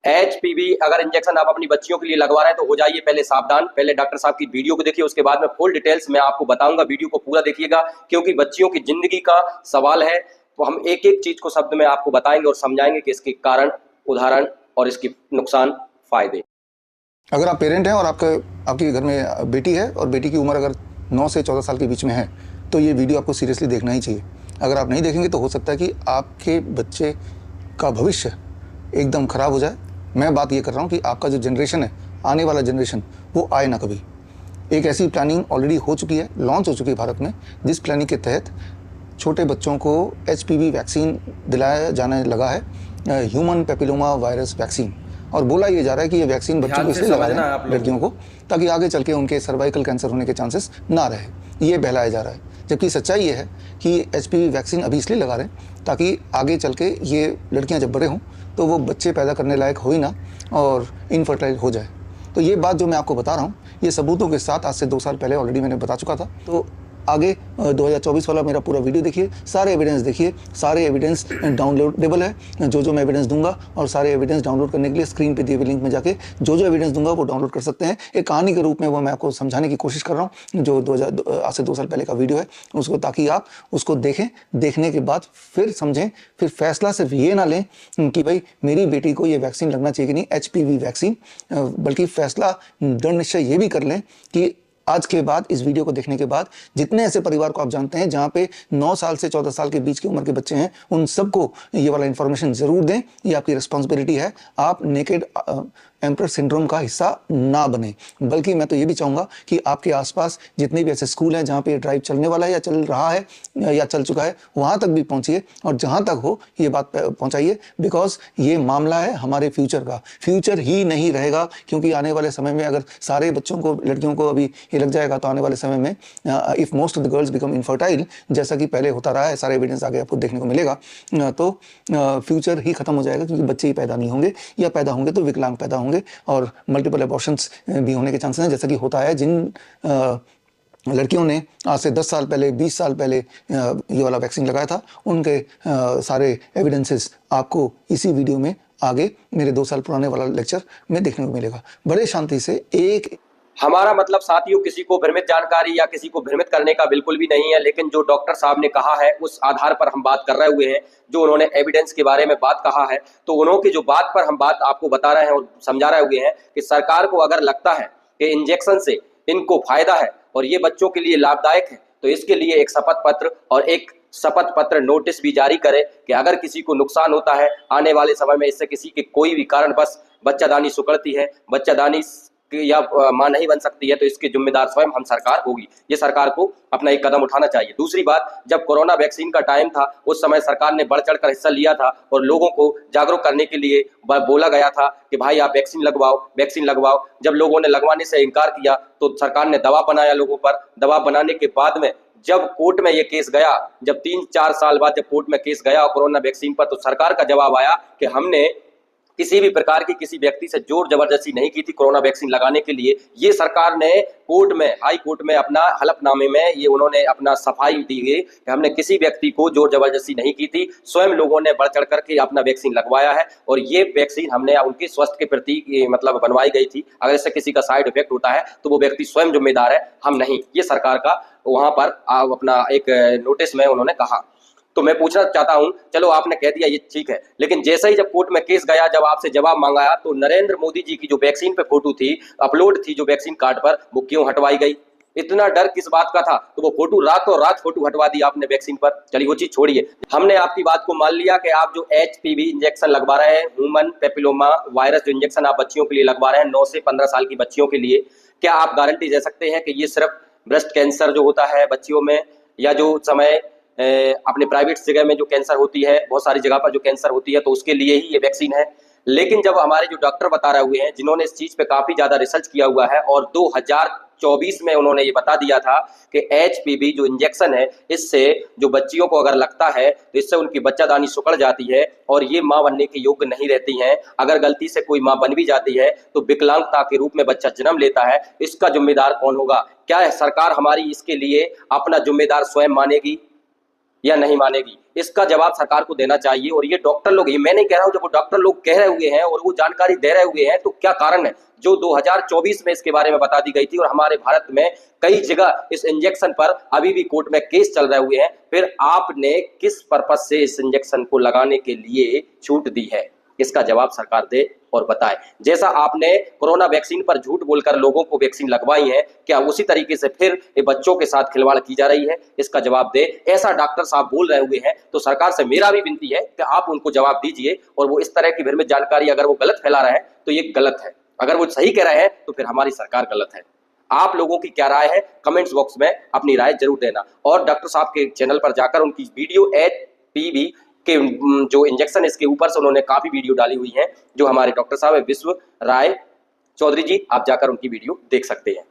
HPV अगर injection आप अपनी बच्चियों के लिए लगवा रहे हैं तो हो जाइए पहले सावधान। पहले डॉक्टर साहब की वीडियो को देखिए, उसके बाद में फुल डिटेल्स मैं आपको बताऊंगा। वीडियो को पूरा देखिएगा क्योंकि बच्चियों की जिंदगी का सवाल है। तो हम एक एक चीज को शब्द में आपको बताएंगे और समझाएंगे कि इसके कारण, उदाहरण और इसकी नुकसान, फायदे। अगर आप पेरेंट हैं और आपके घर में बेटी है और बेटी की उम्र अगर 9 से 14 साल के बीच में है तो ये वीडियो आपको सीरियसली देखना ही चाहिए। अगर आप नहीं देखेंगे तो हो सकता है कि आपके बच्चे का भविष्य एकदम ख़राब हो जाए। मैं बात ये कर रहा हूँ कि आपका जो जनरेशन है, आने वाला जनरेशन, वो आए ना कभी। एक ऐसी प्लानिंग ऑलरेडी हो चुकी है, लॉन्च हो चुकी है भारत में, जिस प्लानिंग के तहत छोटे बच्चों को एचपीवी वैक्सीन दिलाया जाने लगा है, ह्यूमन पेपिलोमा वायरस वैक्सीन। और बोला ये जा रहा है कि ये वैक्सीन बच्चों को इसलिए लगा रहे हैं, लड़कियों को, ताकि आगे चल के उनके सर्वाइकल कैंसर होने के चांसेस ना रहे। ये बहलाया जा रहा है, जबकि सच्चाई ये है कि एचपीवी वैक्सीन अभी इसलिए लगा रहे हैं ताकि आगे चल के ये लड़कियां जब बड़े हों तो वो बच्चे पैदा करने लायक हो ही ना और इनफर्टाइल हो जाए। तो ये बात जो मैं आपको बता रहा हूँ, ये सबूतों के साथ आज से 2 साल पहले ऑलरेडी मैंने बता चुका था। तो आगे 2024 वाला मेरा पूरा वीडियो देखिए, सारे एविडेंस देखिए, सारे एविडेंस डाउनलोडेबल है। जो मैं एविडेंस दूंगा और सारे एविडेंस डाउनलोड करने के लिए स्क्रीन पे दिए हुए लिंक में जाके जो एविडेंस दूंगा वो डाउनलोड कर सकते हैं। एक कहानी के रूप में वो मैं आपको समझाने की कोशिश कर रहा हूँ, जो आज से 2 साल पहले का वीडियो है उसको, ताकि आप उसको देखें, देखने के बाद फिर समझें, फिर फैसला सिर्फ ये ना लें कि भाई मेरी बेटी को ये वैक्सीन लगना चाहिए कि नहीं, एचपीवी वैक्सीन, बल्कि फैसला दृढ़ निश्चय ये भी कर लें कि आज के बाद, इस वीडियो को देखने के बाद, जितने ऐसे परिवार को आप जानते हैं जहां पे 9 साल से 14 साल के बीच की उम्र के बच्चे हैं, उन सबको ये वाला इंफॉर्मेशन जरूर दें। ये आपकी रिस्पॉन्सिबिलिटी है। आप नेकेड एम्पर सिंड्रोम का हिस्सा ना बने। बल्कि मैं तो ये भी चाहूँगा कि आपके आसपास जितने भी ऐसे स्कूल हैं जहाँ पे ये ड्राइव चलने वाला है या चल रहा है या चल चुका है, वहाँ तक भी पहुँचिए और जहाँ तक हो ये बात पहुँचाइए। बिकॉज ये मामला है हमारे फ्यूचर का। फ्यूचर ही नहीं रहेगा, क्योंकि आने वाले समय में अगर सारे बच्चों को, लड़कियों को अभी ये लग जाएगा तो आने वाले समय में if most of the girls become infertile, जैसा कि पहले होता रहा है, सारे एविडेंस आगे आपको देखने को मिलेगा, तो फ्यूचर ही खत्म हो जाएगा। क्योंकि बच्चे ही पैदा नहीं होंगे, या पैदा होंगे तो विकलांग पैदा होंगे और मल्टीपल अबॉर्शंस भी होने के चांसेस हैं, जैसा कि होता है जिन लड़कियों ने आज से 10 साल पहले, 20 साल पहले ये वाला वैक्सीन लगाया था। उनके सारे एविडेंसेस आपको इसी वीडियो में आगे मेरे 2 साल पुराने वाला लेक्चर में देखने को मिलेगा। बड़े शांति से एक हमारा मतलब साथियों किसी को भ्रमित जानकारी या किसी को भ्रमित करने का बिल्कुल भी नहीं है, लेकिन जो डॉक्टर साहब ने कहा है उस आधार पर हम बात कर रहे हुए हैं। जो उन्होंने एविडेंस के बारे में बात कहा है, तो उन्होंने जो बात पर हम बात आपको बता रहे हैं और समझा रहे हुए हैं कि सरकार को अगर लगता है कि इंजेक्शन से इनको फायदा है और ये बच्चों के लिए लाभदायक है, तो इसके लिए एक शपथ पत्र और एक शपथ पत्र नोटिस भी जारी करे कि अगर किसी को नुकसान होता है आने वाले समय में, इससे किसी के कोई भी कारण बस बच्चादानी सुकड़ती है, बच्चादानी या मां नहीं बन सकती है, तो इसके जिम्मेदार स्वयं हम सरकार होगी। ये सरकार को अपना एक कदम उठाना चाहिए। दूसरी बात, जब कोरोना वैक्सीन का टाइम था उस समय सरकार ने बढ़ चढ़कर हिस्सा लिया था और लोगों को जागरूक करने के लिए बोला गया था कि भाई आप वैक्सीन लगवाओ, वैक्सीन लगवाओ। जब लोगों ने लगवाने से इनकार किया तो सरकार ने दबाव बनाया लोगों पर। दबाव बनाने के बाद में जब कोर्ट में ये केस गया, जब 3-4 साल बाद जब कोर्ट में केस गया कोरोना वैक्सीन पर, तो सरकार का जवाब आया कि हमने किसी भी प्रकार की किसी व्यक्ति से जोर जबरदस्ती नहीं की थी कोरोना वैक्सीन लगाने के लिए। ये सरकार ने कोर्ट में, हाई कोर्ट में अपना हलफनामे में ये उन्होंने अपना सफाई दी है कि हमने किसी व्यक्ति को जोर जबरदस्ती नहीं की थी, स्वयं लोगों ने बढ़ चढ़ करके अपना वैक्सीन लगवाया है और ये वैक्सीन हमने उनके स्वास्थ्य के प्रति मतलब बनवाई गई थी। अगर इससे किसी का साइड इफेक्ट होता है तो वो व्यक्ति स्वयं जिम्मेदार है, हम नहीं। ये सरकार का वहां पर अपना एक नोटिस में उन्होंने कहा। तो मैं पूछना चाहता हूं, चलो आपने कह दिया ये ठीक है, लेकिन जैसे ही जब कोर्ट में केस गया, जब आपसे जवाब मांगा तो नरेंद्र मोदी जी की जो वैक्सीन पे फोटो थी, अपलोड थी जो वैक्सीन कार्ड पर, वो क्यों हटवाई गई? इतना डर किस बात का था? तो वो फोटो रातों रात फोटो हटवा दी आपने वैक्सीन पर। चलिए वो चीज छोड़िए, हमने आपकी बात को मान लिया कि आप जो एचपीवी इंजेक्शन लगवा रहे हैं, ह्यूमन पेपिलोमा वायरस जो इंजेक्शन आप बच्चियों के लिए लगवा रहे हैं, 9 से 15 साल की बच्चियों के लिए, क्या आप गारंटी दे सकते हैं कि ये सिर्फ ब्रेस्ट कैंसर जो होता है बच्चियों में, या जो समय अपने प्राइवेट जगह में जो कैंसर होती है, बहुत सारी जगह पर जो कैंसर होती है, तो उसके लिए ही ये वैक्सीन है? लेकिन जब हमारे जो डॉक्टर बता रहे हुए हैं, जिन्होंने इस चीज पे काफी ज्यादा रिसर्च किया हुआ है और 2024 में उन्होंने ये बता दिया था कि एचपीवी जो इंजेक्शन है, इससे जो बच्चियों को अगर लगता है तो इससे उनकी बच्चादानी सिकुड़ जाती है और ये मां बनने के योग्य नहीं रहती हैं। अगर गलती से कोई मां बन भी जाती है तो विकलांगता के रूप में बच्चा जन्म लेता है। इसका जिम्मेदार कौन होगा? क्या सरकार हमारी इसके लिए अपना जिम्मेदार स्वयं मानेगी? या नहीं मानेगी? इसका जवाब सरकार को देना चाहिए। और ये डॉक्टर लोग, ये मैं नहीं कह रहा हूं, जब वो डॉक्टर लोग कह रहे हुए हैं और वो जानकारी दे रहे हुए हैं तो क्या कारण है? जो 2024 में इसके बारे में बता दी गई थी और हमारे भारत में कई जगह इस इंजेक्शन पर अभी भी कोर्ट में केस चल रहे हुए हैं, फिर आपने किस पर्पज से इस इंजेक्शन को लगाने के लिए छूट दी है? इसका जवाब सरकार दे और बताए। जैसा आपने कोरोना वैक्सीन पर झूठ बोलकर लोगों को वैक्सीन लगवाई है, क्या उसी तरीके से फिर ये बच्चों के साथ खिलवाड़ की जा रही है? इसका जवाब दे। ऐसा डॉक्टर साहब बोल रहे हुए हैं तो सरकार से मेरा भी विनती है कि आप उनको जवाब दीजिए। और वो इस तरह की भ्रमित जानकारी अगर वो गलत फैला रहे हैं तो ये गलत है, अगर वो सही कह रहे हैं तो फिर हमारी सरकार गलत है। आप लोगों की क्या राय है? कमेंट्स बॉक्स में अपनी राय जरूर देना। और डॉक्टर साहब के चैनल पर जाकर उनकी वीडियो HPV के जो इंजेक्शन इसके ऊपर से उन्होंने काफी वीडियो डाली हुई है, जो हमारे डॉक्टर साहब है विश्व राय चौधरी जी, आप जाकर उनकी वीडियो देख सकते हैं।